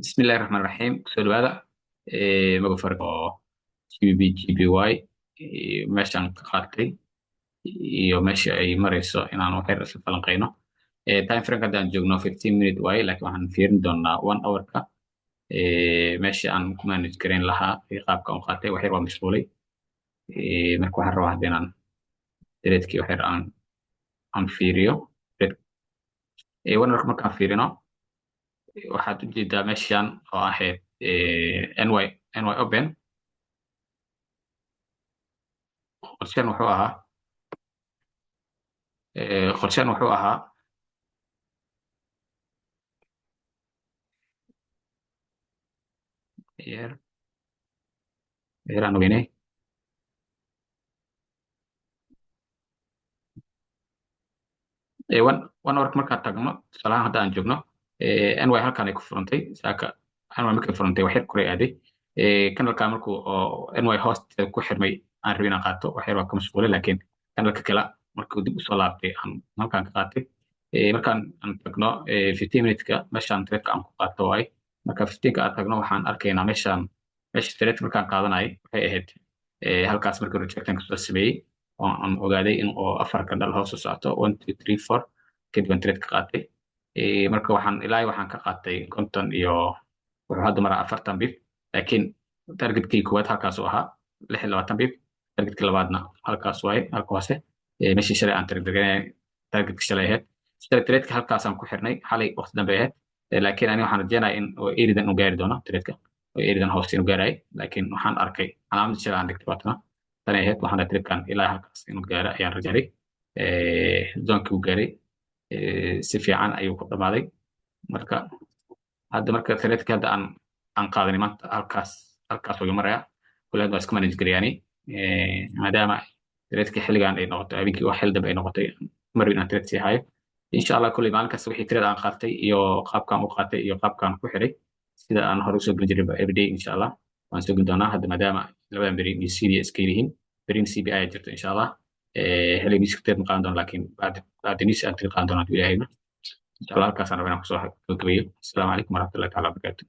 بسم الله الرحمن الرحيم سؤال هذا ما فرق جي بي جي بي واي meeshaan ka qaatay iyo meesha ay marayso inaan waxyar isla falanqeyno time frame haddaan joogno 15 minute waaye laakiin waxaan fiirin doonaa 1 hour-ka meesha aan ku manage gareyn lahaa iyo qaabka aan u qaatay waxyar waa mashquulay marka waxaan rabaa hadda inaan dareedkii waxyar aan fiiriyo 1 hour markaan fiirino waxaad u jeedaa meeshaan oo ahayd ny open qorshen wuxuu ahaa aan ogeynay one hour markaan tagno tusaalahaan hadda aan joogno ny halkaan ay ku furantay saaka ny markay furantay waxyar koray aaday kanalka markuu ny hoosteeda ku xirmay aan rabin inaan qaato waxyar waa ka mashquulay laakiin kanalka kale markuu dib usoo laabtay aan halkaan ka qaatay markaan aan tagno 15 minute-ka meeshaan trade-ka aan ku qaato waay marka 15-ka aan tagno waxaan arkaynaa meesha trade markaan qaadanayay waxay ahayd halkaas markii rejectanka soo sameeyey oo aan ogaaday in oo afar kandhal hoos u socoto 1 2 3 4 kadib aan trade ka qaatay marka waxaan ka qaatay konton iyo wuxuu hadda maraa 40 bib laakiin targetkii koowaad halkaas uu ahaa 26 bib targetkii labaadna halkaas waaye halka hoose meeshii shalay aan targetkii shalay ahayd trade-ka halkaasaan ku xirnay xalay waqti dambe ahayd laakiin ani waxaan rajeynayaa in eridan uu gaari doono trade-ka eridan hoose inuu gaarayo laakiin waxaan arkay calaamadii shalay aan dhigtay waatana tani ahayd waxaan trade-kan ilaa halkaas inuu gaaro ayaan rajaynay zoonkii uu gaaray si fiican ayuu ku dhamaaday marka marka trade-ka hadda aan qaadanay maanta halkaas uga maraya kule hadda waa iska manage garayaani maadaama trade-ka xilligan ay noqoto habeenkii wax xil dambe ay noqotay marwin aan trade sii hayo insha allah kuley maalin kasta wixii trade aan qaatay iyo qaabkaan u qaatay iyo qaabkaan ku xiray sida aan hore usoo gelin jiray everyday insha allah waan soo gelin doonaa hadda maadaama labadan beri iyo cd iska yihiin berin cbi ayaa jirto insha allah xilli music trade ma qaadan doono laakiin bacda news aan trade qaadan doonaa haduu ilaahay insha allah halkaasaan rabaa inaan kusoo gabagabeeyo asalaamu calaykum waraxmatullahi taala wabarakaatu